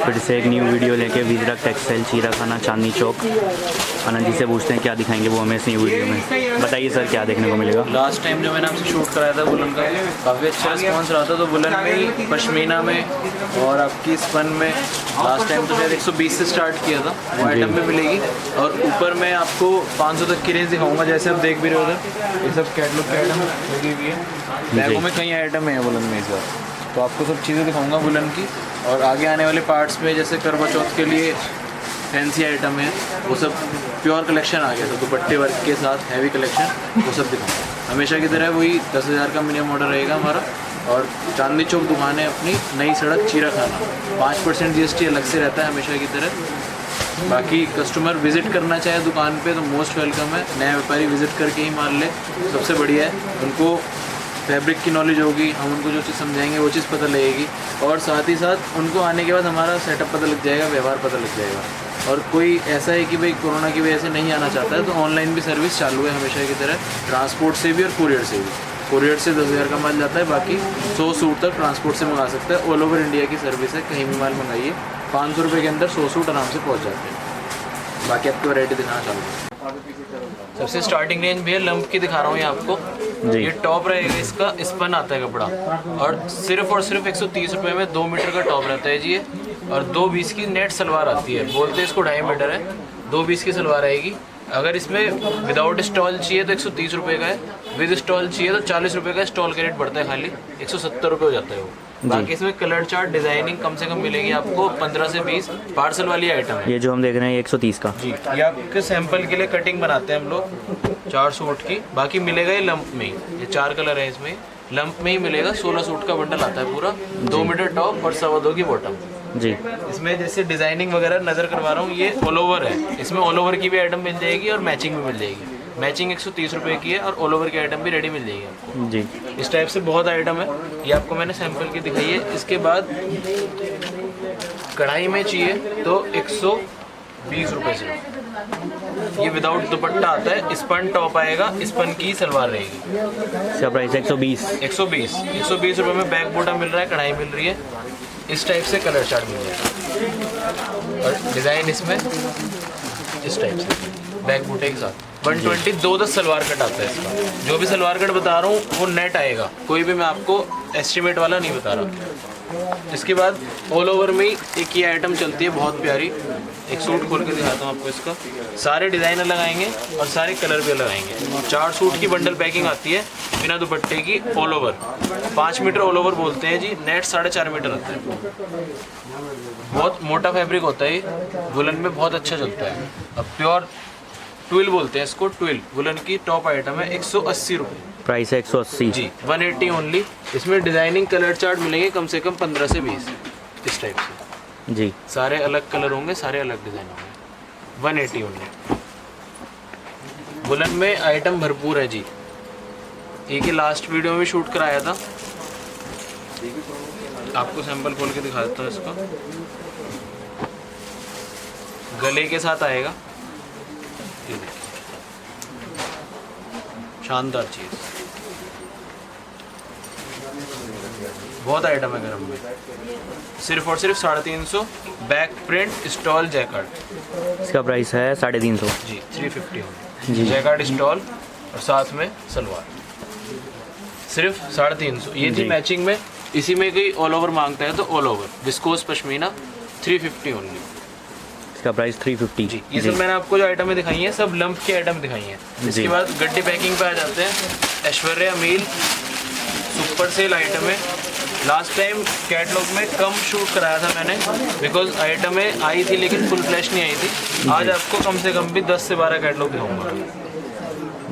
फिर से एक न्यू वीडियो लेके विजरक टेक्सटाइल चीरा खाना चांदनी चौक। आनंद जी से पूछते हैं क्या दिखाएंगे वो हमें इस न्यू वीडियो में। बताइए सर क्या देखने को मिलेगा। लास्ट टाइम जो मैंने आपसे शूट कराया था वुलन का काफ़ी अच्छा रिस्पॉन्स रहा था, तो वुलन में ही पश्मीना में और आपकी स्पन में लास्ट टाइम तो शायद 120 से स्टार्ट किया था, वो आइटम में मिलेगी। और ऊपर मैं आपको 500 तक की रेंज दिखाऊंगा, जैसे आप देख भी रहे हो उधर ये सब कैटलॉग के आइटम लगी हुई है। बैगों में कई आइटम है वुलन में इस बार, तो आपको सब चीज़ें दिखाऊंगा वुलन की। और आगे आने वाले पार्ट्स में जैसे करवा चौथ के लिए फैंसी आइटम है, वो सब प्योर कलेक्शन आ गया था, दुपट्टे वर्क के साथ हैवी कलेक्शन, वो सब दिखाऊंगा। हमेशा की तरह वही 10,000 का मिनिमम ऑर्डर रहेगा हमारा। और चांदनी चौक दुकान है अपनी, नई सड़क चीरा खाना, 5% GST अलग से रहता है हमेशा की तरह। बाकी कस्टमर विज़िट करना चाहे दुकान पे तो मोस्ट वेलकम है। नया व्यापारी विज़िट करके ही मान ले, सबसे बढ़िया है। उनको फैब्रिक की नॉलेज होगी, हम उनको जो चीज़ समझाएंगे वो चीज़ पता लगेगी, और साथ ही साथ उनको आने के बाद हमारा सेटअप पता लग जाएगा, व्यवहार पता लग जाएगा। और कोई ऐसा है कि भाई कोरोना की वजह से नहीं आना चाहता है तो ऑनलाइन भी सर्विस चालू है हमेशा की तरह, ट्रांसपोर्ट से भी और कुरियर से भी। कुरियर से 10,000 का माल जाता है, बाकी 100 सूट तक ट्रांसपोर्ट से मंगा सकते हैं। ऑल ओवर इंडिया की सर्विस है, कहीं भी माल मंगाइए, 500 रुपये के अंदर 100 सूट आराम से पहुँच जाते हैं। बाकी आपको वैरायटी दिखाना चालू है। सबसे स्टार्टिंग रेंज भी है, लंप की दिखा रहा हूँ ये आपको। ये टॉप रहेगा, इसका स्पन आता है कपड़ा, और सिर्फ 130 रुपये में 2 मीटर का टॉप रहता है जी ये। और 220 की नेट सलवार आती है, बोलते हैं इसको 2.5 मीटर है, 220 की सलवार आएगी। अगर इसमें विदाउट स्टॉल चाहिए तो 130 रुपये का है, विद स्टॉल चाहिए तो 40 रुपये का स्टॉल का रेट बढ़ता है, खाली 170 रुपये हो जाता है वो। बाकी इसमें कलर चार्ट डिजाइनिंग कम से कम मिलेगी आपको 15 से 20। पार्सल वाली आइटम है ये जो हम देख रहे हैं 130 का जी। ये आपके सैंपल के लिए कटिंग बनाते हैं हम लोग 4 सूट की। बाकी मिलेगा ये लंप में ही, ये 4 कलर है इसमें, लंप में ही मिलेगा। 16 सूट का बंडल आता है पूरा, 2 मीटर टॉप और 2.25 की बॉटम जी। इसमें जैसे डिजाइनिंग वगैरह नजर करवा रहा हूँ, ये ऑल ओवर है, इसमें ऑल ओवर की भी आइटम मिल जाएगी और मैचिंग भी मिल जाएगी। मैचिंग 130 रुपये की है और ऑल ओवर की आइटम भी रेडी मिल जाएगी आपको जी। इस टाइप से बहुत आइटम है, ये आपको मैंने सैंपल की दिखाई है। इसके बाद कढ़ाई में चाहिए तो 120 रुपये से, ये विदाउट दुपट्टा आता है, स्पन टॉप आएगा, स्पन की सलवार रहेगी। इसका प्राइस है 120 रुपये में बैक बूटा मिल रहा है, कढ़ाई मिल रही है, इस टाइप से कलर चार्ट मिल जाएगा। और डिज़ाइन इसमें इस टाइप से बैक बूटे के साथ 120 2-10 सलवार कट आता है इसका। जो भी सलवार कट बता रहा हूँ वो नेट आएगा, कोई भी मैं आपको एस्टिमेट वाला नहीं बता रहा। इसके बाद ऑल ओवर में एक ये आइटम चलती है बहुत प्यारी, एक सूट खोल के दिखाता हूँ आपको इसका। सारे डिज़ाइन अलग आएंगे और सारे कलर भी अलग आएंगे। 4 सूट की बंडल पैकिंग आती है बिना दुपट्टे की, all over 5 metre all over बोलते हैं जी, नेट 4.5 मीटर आता है। बहुत मोटा फैब्रिक होता है, वुलन में बहुत अच्छा चलता है। अब प्योर ट्विल बोलते हैं इसको, ट्विल वुलन की टॉप आइटम है, 180 रुपये प्राइस है 180 जी, 180 ओनली। इसमें डिजाइनिंग कलर चार्ट मिलेंगे कम से कम 15 से 20 इस टाइप से जी। सारे अलग कलर होंगे, सारे अलग डिजाइन होंगे, 180 ओनली। वुलन में आइटम भरपूर है जी, एक ही लास्ट वीडियो में शूट कराया था, आपको सैंपल खोल के दिखा देता हूँ इसका। गले के साथ आएगा, ये देखिए शानदार चीज़, बहुत आइटम है गरम में। सिर्फ और सिर्फ 350, बैक प्रिंट स्टॉल जैकार्ड। इसका प्राइस है 350 जी, 350 जी। जैकार्ड स्टॉल और साथ में सलवार, सिर्फ 350। ये थी मैचिंग में, इसी में कोई ऑल ओवर मांगता है तो all over viscose pashmina 350 only. इसका प्राइस 350 जी। ये सब मैंने आपको जो आइटमें दिखाई हैं सब लंप की आइटम दिखाई हैं। इसके बाद गड्डी पैकिंग पे आ जाते हैं। ऐश्वर्या मील सुपर सेल आइटम है, लास्ट टाइम कैटलॉग में कम शूट कराया था मैंने, बिकॉज आइटमें आई थी लेकिन फुल फ्लैश नहीं आई थी। आज आपको कम से कम भी 10 से 12 कैटलॉग दिखाऊंगा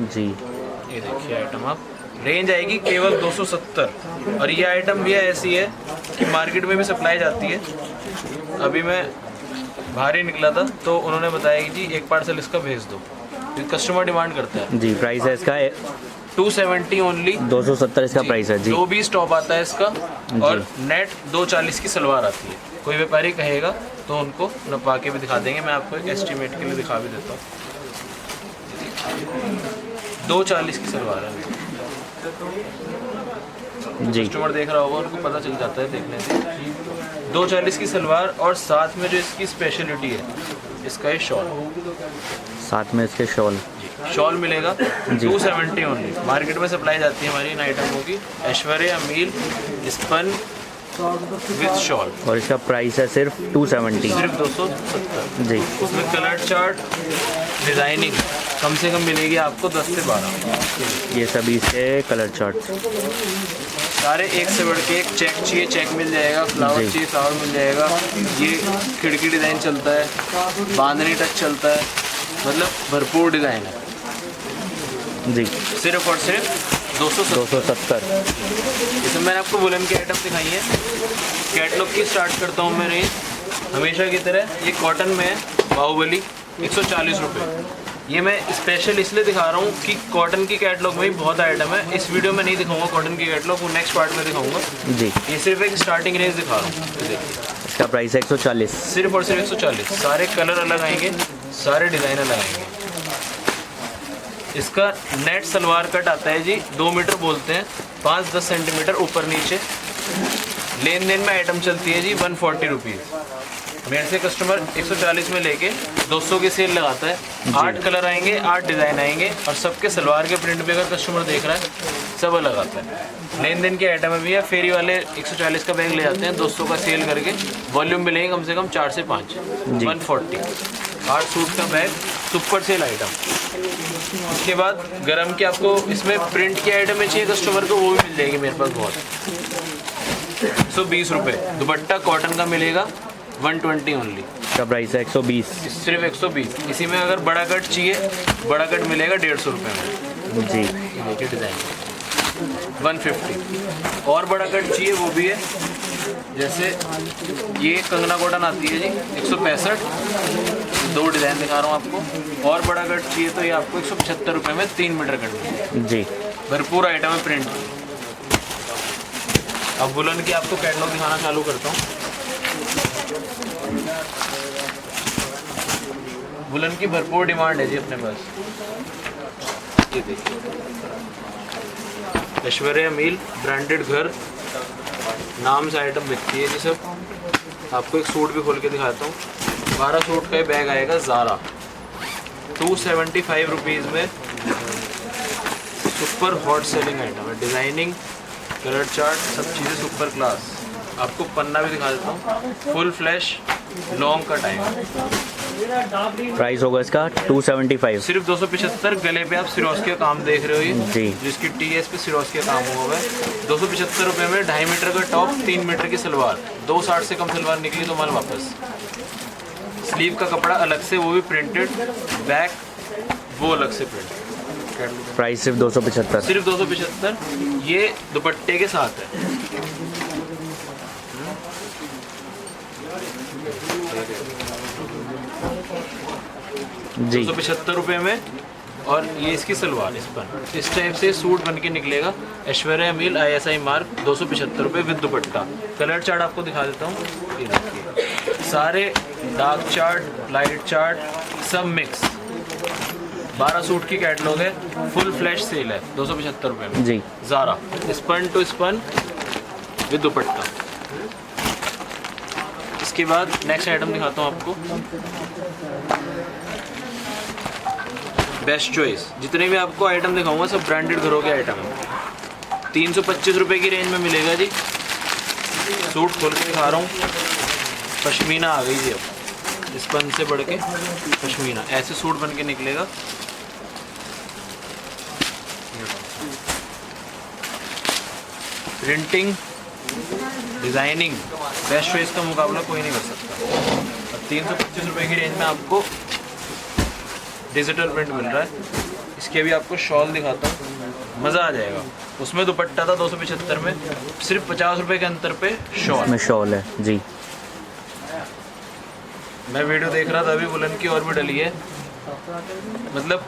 जी। ये देखिए आइटम, आप रेंज आएगी केवल 270। और ये आइटम भी ऐसी है कि मार्केट में भी सप्लाई जाती है। अभी मैं बाहर ही निकला था तो उन्होंने बताया कि जी एक पार्सल इसका भेज दो, कस्टमर डिमांड करता है जी। प्राइस है इसका 270 ओनली, 270 इसका प्राइस है जी। 220 टॉप आता है इसका और नेट 240 की सलवार आती है। कोई व्यापारी कहेगा तो उनको नपा के भी दिखा देंगे, मैं आपको एक एस्टीमेट के लिए दिखा भी देता हूँ। 240 की सलवार है, जी। कस्टमर देख रहा होगा उनको पता चल जाता है देखने से। 240 की सलवार और साथ में जो इसकी स्पेशलिटी है इसका ये शॉल, साथ में इसके शॉल। शॉल मिलेगा 270 ओनली। मार्केट में सप्लाई जाती है हमारी इन आइटमों की, ऐश्वर्या मील स्पन विद शॉल, और इसका प्राइस है सिर्फ 270। सिर्फ 270। जी। उसमें कलर चार्ट डिज़ाइनिंग कम से कम मिलेगी आपको 10 से 12। ये सभी इसके कलर चार्ट। सारे एक से बढ़ के एक। चेक चाहिए चेक मिल जाएगा, फ्लावर जी। चाहिए फ्लावर मिल जाएगा। ये खिड़की डिज़ाइन चलता है, बांधनी टच चलता है, मतलब भरपूर डिज़ाइन है। जी। सिर्फ और सिर्फ 270। 270। इसमें मैंने आपको वुलन की आइटम दिखाई है। कैटलॉग की स्टार्ट करता हूँ मैं रेंज हमेशा की तरह। ये कॉटन में है, बाहुबली 140 रुपये। ये मैं स्पेशल इसलिए दिखा रहा हूँ कि कॉटन की कैटलॉग में ही बहुत आइटम है। इस वीडियो में नहीं दिखाऊंगा कॉटन की कैटलॉग, वो नेक्स्ट पार्ट में दिखाऊंगा। जी। ये सिर्फ एक स्टार्टिंग रेंज दिखा रहा हूँ। देखिए इसका प्राइस है 140। सिर्फ और सिर्फ 140। सारे कलर अलग आएंगे, सारे डिज़ाइन अलग आएंगे। इसका नेट सलवार कट आता है जी, 2 मीटर बोलते हैं, 5-10 सेंटीमीटर ऊपर नीचे। लेन देन में आइटम चलती है जी 140 रुपीज़। मेरे से कस्टमर 140 में लेके 200 की सेल लगाता है। 8 कलर आएंगे, 8 डिज़ाइन आएंगे, और सबके सलवार के प्रिंट भी अगर कस्टमर देख रहा है सब अलग आता है। लेन देन के आइटम भी है। फेरी वाले 140 का बैग ले जाते हैं, 200 का सेल करके वॉल्यूम मिलेंगे कम से कम 4 से 5। 140। 8 सूट का बैग, सुपर सेल आइटम। उसके बाद गरम की आपको इसमें प्रिंट की आइटम में चाहिए कस्टमर को, वो भी मिल जाएगी मेरे पास बहुत। 120 रुपये। दुपट्टा कॉटन का मिलेगा 120 ओनली। इसका प्राइस है 120। सिर्फ 120। इसी में अगर बड़ा कट चाहिए, बड़ा कट मिलेगा 150 रुपये में। जी। देखिए डिज़ाइन 150। और बड़ा कट चाहिए वो भी है, जैसे ये कंगना कॉटन आती है जी 165। 2 डिज़ाइन दिखा रहा हूँ आपको। और बड़ा कट चाहिए तो ये आपको 175 रुपये में 3 मीटर कट मिलेगा। जी। भरपूर आइटम है प्रिंट। अब वुलन की आपको कैटलॉग दिखाना चालू करता हूँ। वुलन की भरपूर डिमांड है जी अपने पास। ये देखिए ऐश्वर्या मील ब्रांडेड घर नाम से आइटम बिकती है जी सब। आपको एक सूट भी खोल के दिखाता हूँ। 12 सूट का बैग आएगा ज़ारा 275 रुपीज़ में। सुपर हॉट सेलिंग आइटम है। डिज़ाइनिंग कलर चार्ट सब चीज़ें सुपर क्लास। आपको पन्ना भी दिखा देता हूँ, फुल फ्लैश लॉन्ग का टाइम। प्राइस होगा इसका 275। सिर्फ 275। गले पे आप सिरोस्की का काम देख रहे हो ये जी। जिसकी TS पे सिरोस्की का काम हुआ है। 275 रुपये में 2.5 मीटर का टॉप, 3 मीटर की सलवार। 260 से कम सलवार निकली तो माल वापस। स्लीव का कपड़ा अलग से, वो भी प्रिंटेड। बैक वो अलग से प्रिंट। प्राइस सिर्फ 275। सिर्फ 275। ये दुपट्टे के साथ है। जी। 275 रुपये में। और ये इसकी सलवार इस पर इस टाइप से सूट बन के निकलेगा। ऐश्वर्या मील ISI मार्क 275 रुपये विद दुपट्टा। कलर चार्ट आपको दिखा देता हूँ। ये देखिए सारे डार्क चार्ट, लाइट चार्ट सब मिक्स। 12 सूट की कैटलॉग है, फुल फ्लैश सेल है 275 रुपये में। जी। Zara spun to spun with dupatta. इसके बाद नेक्स्ट आइटम दिखाता हूँ आपको। Best choice. जितने भी आपको आइटम दिखाऊंगा सब ब्रांडेड घरों के आइटम है। 325 रुपये की रेंज में मिलेगा जी। सूट खोल के दिखा रहा हूँ। पश्मीना आ गई जी अब, स्पन से बढ़ के पश्मीना। ऐसे सूट बन के निकलेगा। प्रिंटिंग डिज़ाइनिंग बेस्ट चॉइस का मुकाबला कोई नहीं कर सकता। अब 325 रुपये की रेंज में आपको डिजिटल प्रिंट मिल रहा है। इसके भी आपको शॉल दिखाता हूँ, मज़ा आ जाएगा। उसमें दुपट्टा था 275 में, सिर्फ 50 रुपये के अंतर पे शॉल में शॉल है जी। मैं वीडियो देख रहा था अभी, वुलन की और भी डली है, मतलब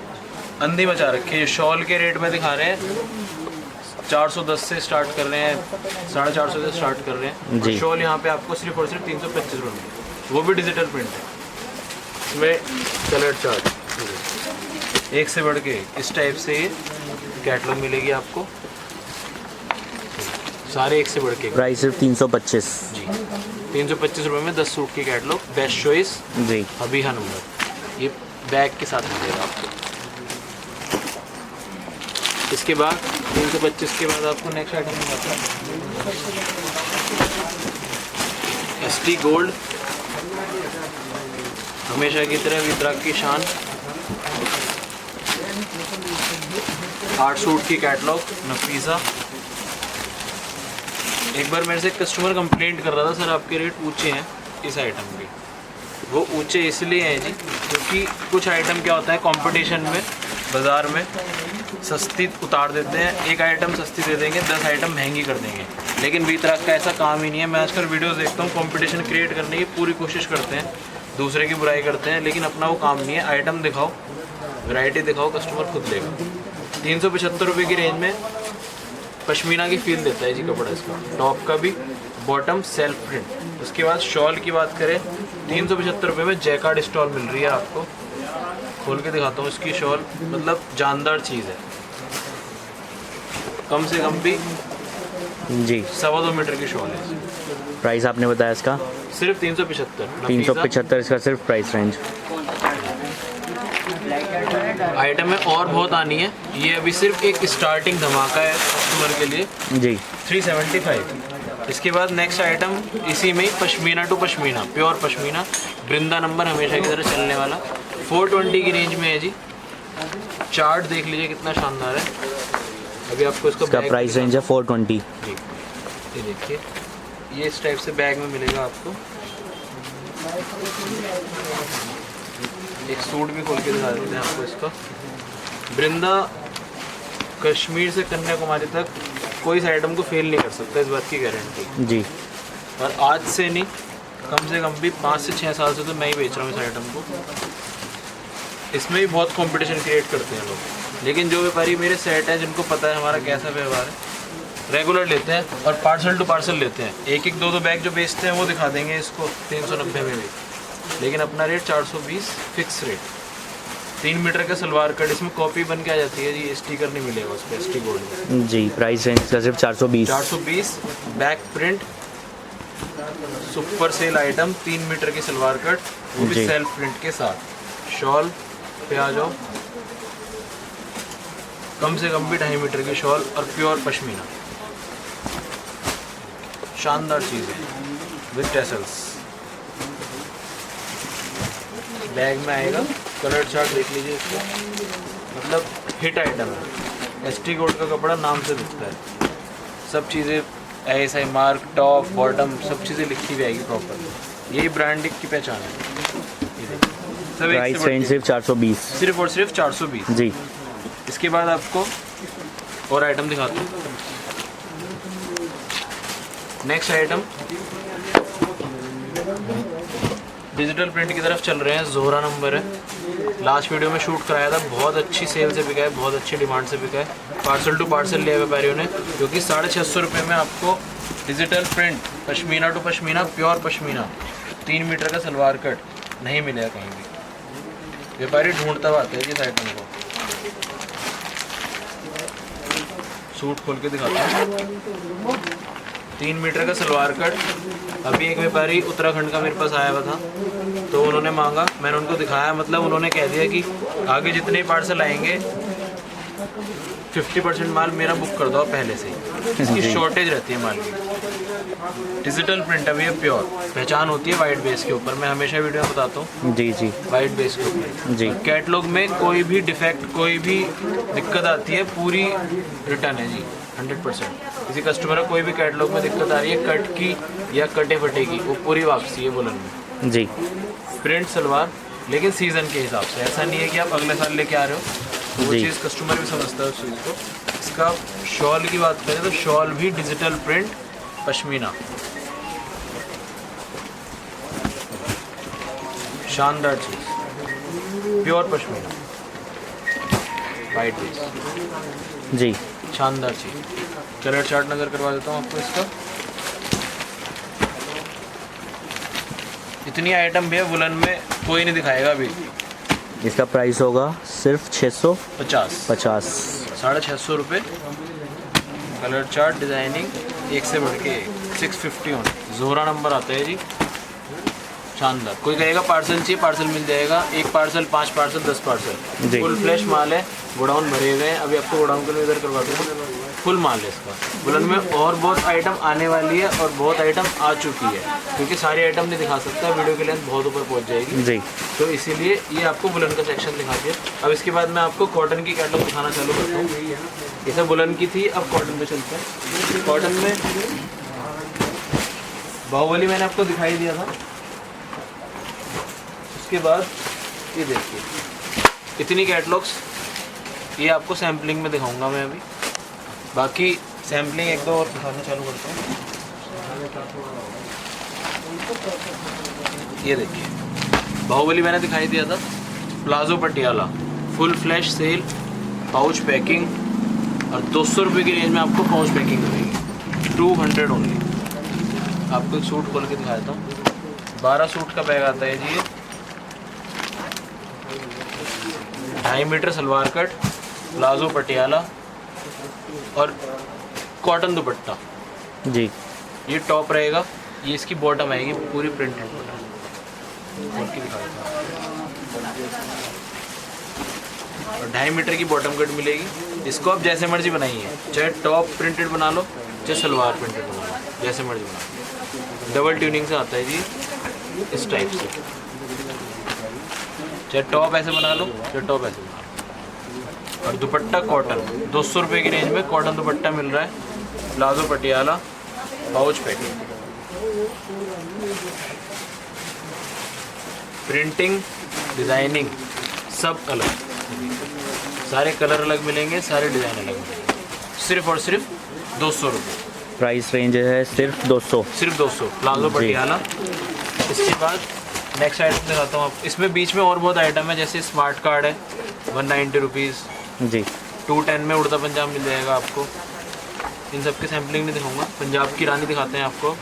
अंधी मचा रखी है। शॉल के रेट में दिखा रहे हैं 410 से स्टार्ट कर रहे हैं, 450 से स्टार्ट कर रहे हैं जी। शॉल यहाँ पे आपको सिर्फ और सिर्फ 325 रुपये, वो भी डिजिटल प्रिंट है। इसमें कलर चार्ट एक से बढ़ के इस टाइप से ये कैटलॉग मिलेगी आपको। सारे एक से बढ़ के। प्राइस सिर्फ 325। जी 325 रुपये में 10 सूट की कैटलॉग, बेस्ट चॉइस जी अबीहा नंबर, ये बैग के साथ मिलेगा आपको। इसके बाद 325 के बाद आपको नेक्स्ट आइटम मिलता है ST गोल्ड, हमेशा की तरह विद्राक की शान, 8 सूट की कैटलॉग नफीसा। एक बार मेरे से कस्टमर कंप्लेंट कर रहा था, सर आपके रेट ऊंचे हैं इस आइटम के। वो ऊंचे इसलिए हैं जी क्योंकि कुछ आइटम क्या होता है कंपटीशन में बाज़ार में सस्ती उतार देते हैं, एक आइटम सस्ती दे देंगे, 10 आइटम महंगी कर देंगे। लेकिन वितरक का ऐसा काम ही नहीं है। मैं आजकल वीडियोस देखता हूँ, कंपटीशन क्रिएट करने की पूरी कोशिश करते हैं, दूसरे की बुराई करते हैं, लेकिन अपना वो काम नहीं है। आइटम दिखाओ, वैरायटी दिखाओ, कस्टमर खुद लेगा। 375 रुपये की रेंज में पश्मीना की फील देता है जी कपड़ा इसका, टॉप का भी, बॉटम सेल्फ प्रिंट। उसके बाद शॉल की बात करें, 375 रुपये में जैकार्ड स्टॉल मिल रही है आपको। खोल के दिखाता हूँ इसकी शॉल, मतलब जानदार चीज़ है। कम से कम भी जी 2.25 मीटर की शॉल है। प्राइस आपने बताया इसका सिर्फ 375। 375 इसका सिर्फ प्राइस रेंज। आइटम में और बहुत आनी है, ये अभी सिर्फ एक स्टार्टिंग धमाका है कस्टमर के लिए। जी 375। इसके बाद नेक्स्ट आइटम इसी में ही pashmina to pashmina, pure pashmina, Vrinda number हमेशा की तरह चलने वाला, 420 की रेंज में है जी। चार्ट देख लीजिए कितना शानदार है। अभी आपको इसका प्राइस रेंज है 420 जी। ये देखिए, ये इस टाइप से बैग में मिलेगा आपको। एक सूट भी खोल के दिखा देते हैं आपको इसका। वृंदा कश्मीर से कन्याकुमारी तक कोई इस आइटम को फेल नहीं कर सकता, इस बात की गारंटी जी। और आज से नहीं, कम से कम भी 5 से 6 साल से तो मैं ही बेच रहा हूँ इस आइटम को। इसमें भी बहुत कंपटीशन क्रिएट करते हैं लोग, लेकिन जो व्यापारी मेरे सेट हैं, जिनको पता है हमारा कैसा व्यवहार है, रेगुलर लेते हैं और पार्सल टू पार्सल लेते हैं। एक एक दो बैग जो बेचते हैं वो दिखा देंगे इसको 390 में भी, लेकिन अपना रेट 420 फिक्स रेट। 3 मीटर का सलवार कट, इसमें कॉपी बन के आ जाती है जी, स्टिकर नहीं मिलेगा उस पर, ST गोल्ड में जी। प्राइस रेंज का सिर्फ 420। Back print super sale item, 3 metre की सलवार कट, वो भी सेल्फ प्रिंट के साथ। शॉल पे आ जाओ, कम से कम भी 2.5 मीटर की शॉल और प्योर पश्मीना, शानदार चीज़ है विद टेसल्स। बैग में आएगा, कलर चार्ट देख लीजिए इसका, मतलब हिट आइटम है। ST गोल्ड का कपड़ा नाम से दिखता है, सब चीज़ें ASI मार्क, टॉप बॉटम सब चीज़ें लिखी हुई आएगी प्रॉपर। यही ब्रांडिंग की पहचान है। सब प्राइस रेंज सिर्फ 420, सिर्फ और सिर्फ 420 जी। इसके बाद आपको और आइटम दिखाता हूँ। नेक्स्ट आइटम डिजिटल प्रिंट की तरफ चल रहे हैं, जोहरा नंबर है। लास्ट वीडियो में शूट कराया था, बहुत अच्छी सेल से बिका है, बहुत अच्छी डिमांड से बिका है। पार्सल टू पार्सल लिया व्यापारियों ने, क्योंकि 650 रुपये में आपको digital print pashmina to pashmina, pure pashmina, 3 metre का सलवार कट नहीं मिलेगा कहीं भी। व्यापारी ढूंढता हुआ आता है इस आइटम को। सूट खोल के दिखाता हूँ, 3 मीटर का सलवार कट। अभी एक व्यापारी उत्तराखंड का मेरे पास आया हुआ था, तो उन्होंने मांगा, मैंने उनको दिखाया, मतलब उन्होंने कह दिया कि आगे जितने पार्सल आएंगे 50% माल मेरा बुक कर दो पहले से ही, इसकी शॉर्टेज रहती है माल की। डिजिटल प्रिंट अभी है, प्योर पहचान होती है वाइट बेस के ऊपर, मैं हमेशा वीडियो में बताता हूँ जी जी, वाइट बेस के ऊपर जी। कैटलॉग में कोई भी डिफेक्ट, कोई भी दिक्कत आती है, पूरी रिटर्न है जी 100%। किसी कस्टमर को कोई भी कैटलॉग में दिक्कत आ रही है कट की या कटे फटे की, वो पूरी वापसी है बुलन में जी। प्रिंट सलवार, लेकिन सीज़न के हिसाब से, ऐसा नहीं है कि आप अगले साल लेके आ रहे हो, तो वो चीज़ कस्टमर भी समझता है उस चीज़ को। इसका शॉल की बात करें तो शॉल भी डिजिटल प्रिंट पश्मीना, शानदार चीज़, प्योर पश्मीना, वाइट बेस जी, शानदार चीज़। कलर चार्ट नज़र करवा देता हूँ आपको इसका। इतनी आइटम भी है वुलन में, कोई नहीं दिखाएगा अभी। इसका प्राइस होगा सिर्फ 650। 650 रुपये। कलर चार्ट, डिज़ाइनिंग एक से बढ़ के 650 ऑन जोहरा नंबर आता है जी, शानदार। कोई कहेगा पार्सल चाहिए, पार्सल मिल जाएगा। एक पार्सल, 5 पार्सल, 10 पार्सल, जी। फुल फ्लैश माल है। गोडाउन भरे हुए हैं, अभी आपको गोडाउन के लिए इधर करवा दूँगा। फुल माल है इसका। बुलन में और बहुत आइटम आने वाली है और बहुत आइटम आ चुकी है, क्योंकि सारी आइटम नहीं दिखा सकता, वीडियो की लेंथ बहुत ऊपर पहुंच जाएगी जी। तो इसीलिए ये आपको बुलन का सेक्शन दिखा दिया। अब इसके बाद मैं आपको कॉटन की कैटलॉग दिखाना चालू करता हूँ। ये सब बुलन की थी, अब कॉटन में चलते हैं। कॉटन में बाहुबली मैंने आपको दिखाई दिया था। उसके बाद ये देखिए इतनी कैटलॉग्स, ये आपको सैम्पलिंग में दिखाऊंगा मैं अभी। बाकी सैम्पलिंग एक दो और दिखाना चालू करता हूँ। ये देखिए बाहुबली मैंने दिखाई दिया था, palazzo Patiala, full flash cell, pouch packing, और 200 रुपये की रेंज में आपको पाउच पैकिंग मिलेगी, 200 ओनली। आपको एक सूट खोल के दिखा देता हूँ। 12 सूट का बैग आता है जी ये। 2.5 metre salwar cut, palazzo Patiala और कॉटन दुपट्टा जी। ये टॉप रहेगा, ये इसकी बॉटम आएगी पूरी प्रिंटेड बॉटम। खोल के दिखा देता हूँ। और 2.5 मीटर की बॉटम कट मिलेगी। इसको आप जैसे मर्जी बनाइए, चाहे टॉप प्रिंटेड बना लो, चाहे सलवार प्रिंटेड बना लो, जैसे मर्जी बना लो। डबल ट्यूनिंग से आता है जी इस टाइप से, चाहे टॉप ऐसे बना लो, चाहे टॉप ऐसे बना लो। और दुपट्टा कॉटन, 200 रुपये की रेंज में कॉटन दुपट्टा मिल रहा है, palazzo Patiala, pouch packing. Printing, designing सब अलग, सारे कलर अलग मिलेंगे, सारे डिज़ाइन अलग मिलेंगे। सिर्फ और सिर्फ 200 रुपये प्राइस रेंज है, सिर्फ 200। सिर्फ 200 प्लाजो पटियाला। इसके बाद नेक्स्ट आइटम दिखाता हूँ आप। इसमें बीच में और बहुत आइटम है, जैसे स्मार्ट कार्ड है 190 रुपीज़ जी। 210 में उड़ता पंजाब मिल जाएगा आपको। इन सब के सैम्पलिंग नहीं दिखाऊंगा। पंजाब की रानी दिखाते हैं आपको,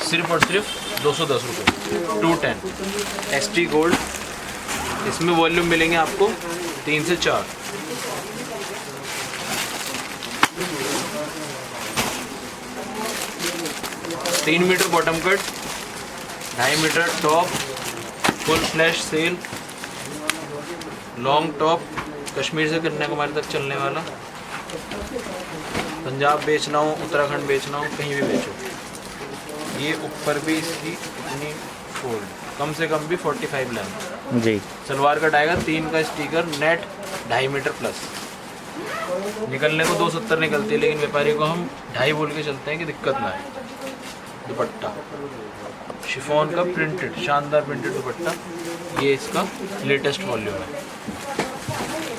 सिर्फ और सिर्फ 210 रुपये, 210 एक्सटी गोल्ड। इसमें वॉल्यूम मिलेंगे आपको 3 से 4। तीन metre bottom cut, 2.5 metre top, full flash sale, long top, Kashmir से कन्याकुमारी तक चलने वाला। पंजाब बेचना हो, उत्तराखंड बेचना हो, कहीं भी बेचो। ये ऊपर भी इसकी इतनी फोल्ड, कम से कम भी 45 लेंथ जी। सलवार कट आएगा, 3 का स्टिकर, नेट 2.5 मीटर प्लस। निकलने को 270 निकलती है, लेकिन व्यापारी को हम 2.5 बोल के चलते हैं कि दिक्कत ना आए। दुपट्टा शिफॉन का प्रिंटेड, शानदार प्रिंटेड दुपट्टा, ये इसका लेटेस्ट वॉल्यूम है।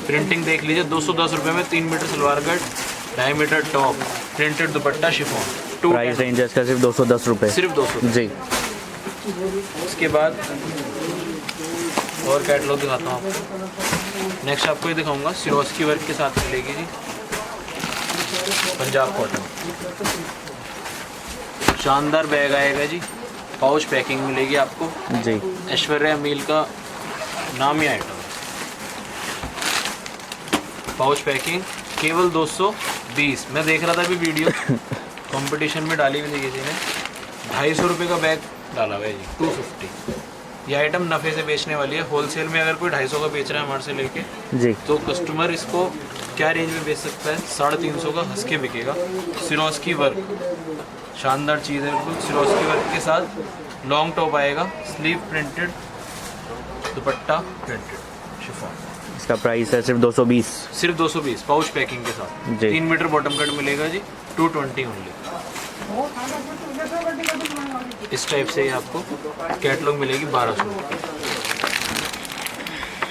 प्रिंटिंग देख लीजिए, 210 रुपये में 3 metre salwar cut, 2.5 metre top, printed dupatta chiffon. Price range है इसका सिर्फ 210 रुपये, सिर्फ 200 जी। उसके बाद और कैटलॉग दिखाता हूँ आपको। नेक्स्ट आपको ये दिखाऊंगा, सिरोस्की वर्क के साथ मिलेगी जी, पंजाब कॉटन। शानदार बैग आएगा जी, पाउच पैकिंग मिलेगी आपको जी। ऐश्वर्या मील का नामी आइटम। पाउच पैकिंग केवल 220। मैं देख रहा था अभी वीडियो, कंपटीशन में डाली हुई थी किसी ने, 250 रुपये का बैग डाला हुआ है जी, 250। ये आइटम नफ़े से बेचने वाली है। होलसेल में अगर कोई 250 का बेच रहा है हमारे से लेके, जी, तो कस्टमर इसको क्या रेंज में बेच सकता है? 350 का हंस के बिकेगा। सिरोस्की वर्क, शानदार चीज़ है बिल्कुल। सिरोस्की वर्क के साथ लॉन्ग टॉप आएगा, स्लीव प्रिंटेड, दुपट्टा प्रिंटेड शिफॉन। इसका प्राइस है सिर्फ 220। सिर्फ 220 पाउच पैकिंग के साथ। जी। 3 मीटर बॉटम कट मिलेगा जी, 220 ओनली। इस टाइप से ही आपको कैटलॉग मिलेगी 1200।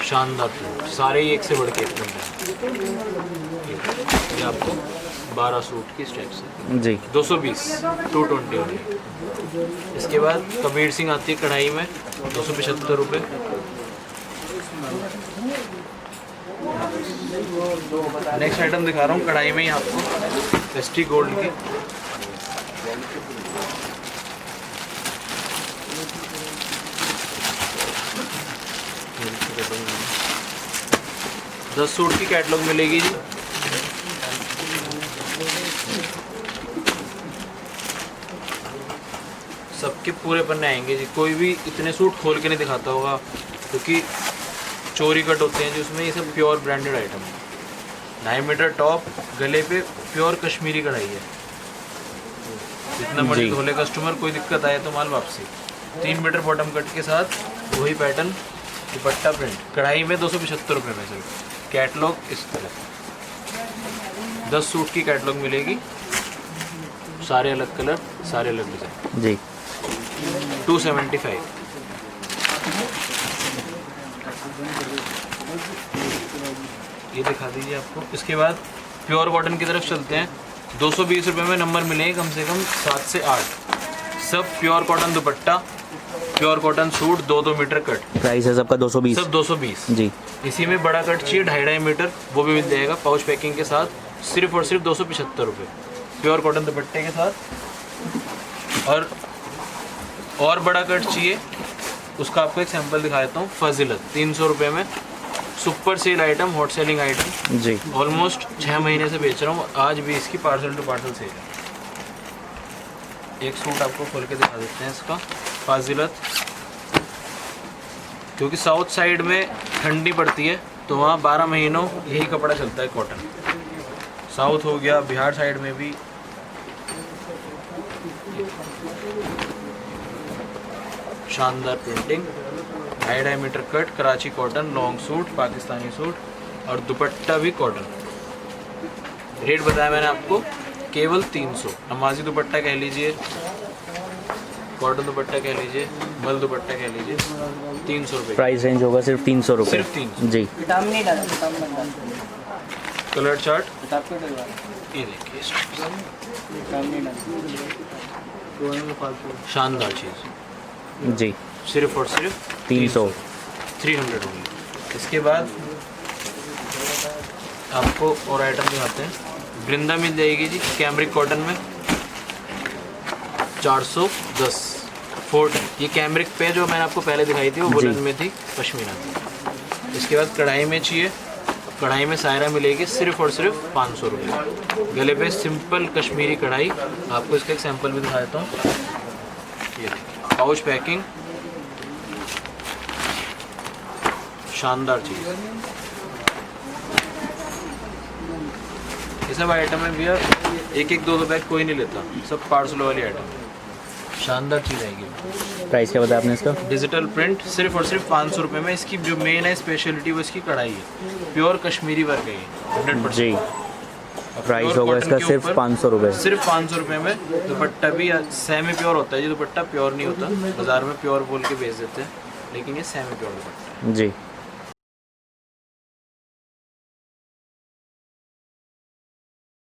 शानदार प्रिंट, सारे ही एक से बढ़ के एक प्रिंट है। ये आपको 12 सूट की इस टाइप से जी। 220, 220 ओनली। इसके बाद कबीर सिंह आती है कढ़ाई में, 275 रुपये। नेक्स्ट आइटम दिखा रहा हूँ कढ़ाई में ही आपको, एसटी गोल्ड की। दस सूट की कैटलॉग मिलेगी जी। के पूरे पन्ने आएंगे जी। कोई भी इतने सूट खोल के नहीं दिखाता होगा, क्योंकि चोरी कट होते हैं जी उसमें। ये सब प्योर ब्रांडेड आइटम है। 2.5 मीटर टॉप, गले पे प्योर कश्मीरी कढ़ाई है। जितना मर्जी जी। धोले कस्टमर, कोई दिक्कत आए तो माल वापसी। 3 मीटर बॉटम कट के साथ वही पैटर्न, दुपट्टा प्रिंट, कढ़ाई में 275 रुपये में सिर्फ। कैटलॉग इस तरह 10 सूट की कैटलॉग मिलेगी, सारे अलग कलर, सारे अलग डिज़ाइन। जी 275। ये दिखा दीजिए आपको। इसके बाद प्योर कॉटन की तरफ चलते हैं। 220 रुपये में नंबर मिलेंगे कम से कम 7 से 8। सब pure cotton dupatta, pure cotton suit, 2-2 metre cut. Price है सबका 220। सब 220 जी। इसी में बड़ा कट चाहिए 2.5 मीटर, वो भी मिल जाएगा पाउच पैकिंग के साथ, सिर्फ और सिर्फ 275 रुपये प्योर कॉटन दुपट्टे के साथ। और बड़ा कट चाहिए, उसका आपको एक सैंपल दिखा देता हूँ। फजीलत 300 रुपये में, super sale item, hot selling item. जी ऑलमोस्ट 6 महीने से बेच रहा हूँ, आज भी इसकी पार्सल टू पार्सल सेल है। एक सूट आपको खोल के दिखा देते हैं इसका। फाजिलत, क्योंकि साउथ साइड में ठंडी पड़ती है तो वहाँ 12 महीनों यही कपड़ा चलता है कॉटन। साउथ हो गया, बिहार साइड में भी। शानदार printing, 2.5 metre cut, Karachi cotton, long suit, Pakistani suit और दुपट्टा भी कॉटन। रेट बताया मैंने आपको, केवल 300। नमाजी दुपट्टा कह लीजिए, कॉटन दुपट्टा कह लीजिए, मल दुपट्टा कह लीजिए, 300 रुपये। प्राइस रेंज होगा सिर्फ 300 रुपये। सिर्फ 300। जी। कलर चार्ट ये देखिए, शानदार चीज़, जी सिर्फ और सिर्फ 300। 300 होंगे। इसके बाद आपको और आइटम दिखाते हैं। वृंदा मिल जाएगी जी कैमरिक कॉटन में, 410 4 टाइप। ये कैमरिक पे जो मैंने आपको पहले दिखाई थी वो वुलन में थी, पश्मीना थी। इसके बाद कढ़ाई में चाहिए, कढ़ाई में सायरा मिलेगी सिर्फ और सिर्फ 500 रुपये। गले पे सिंपल कश्मीरी कढ़ाई, आपको इसका एक सैंपल भी दिखा देता हूँ। ये देखिए, पाउच पैकिंग, शानदार चीज़। ये सब आइटम है भैया, एक 2 बैग कोई नहीं लेता, सब पार्सल वाली आइटम है। शानदार चीज़ आएगी। प्राइस क्या बताया आपने इसका? डिजिटल प्रिंट सिर्फ और सिर्फ 500 रुपये में। इसकी जो मेन है स्पेशलिटी वो इसकी कढ़ाई है, प्योर कश्मीरी वर्क है ये 100%। जी। प्राइस होगा इसका सिर्फ 500 रुपये। सिर्फ 500 रुपये में। दुपट्टा भी सेमी प्योर होता है जी, दुपट्टा प्योर नहीं होता। बाज़ार में प्योर बोल के बेच देते हैं, लेकिन ये सेमी प्योर दुपट्टा है। जी।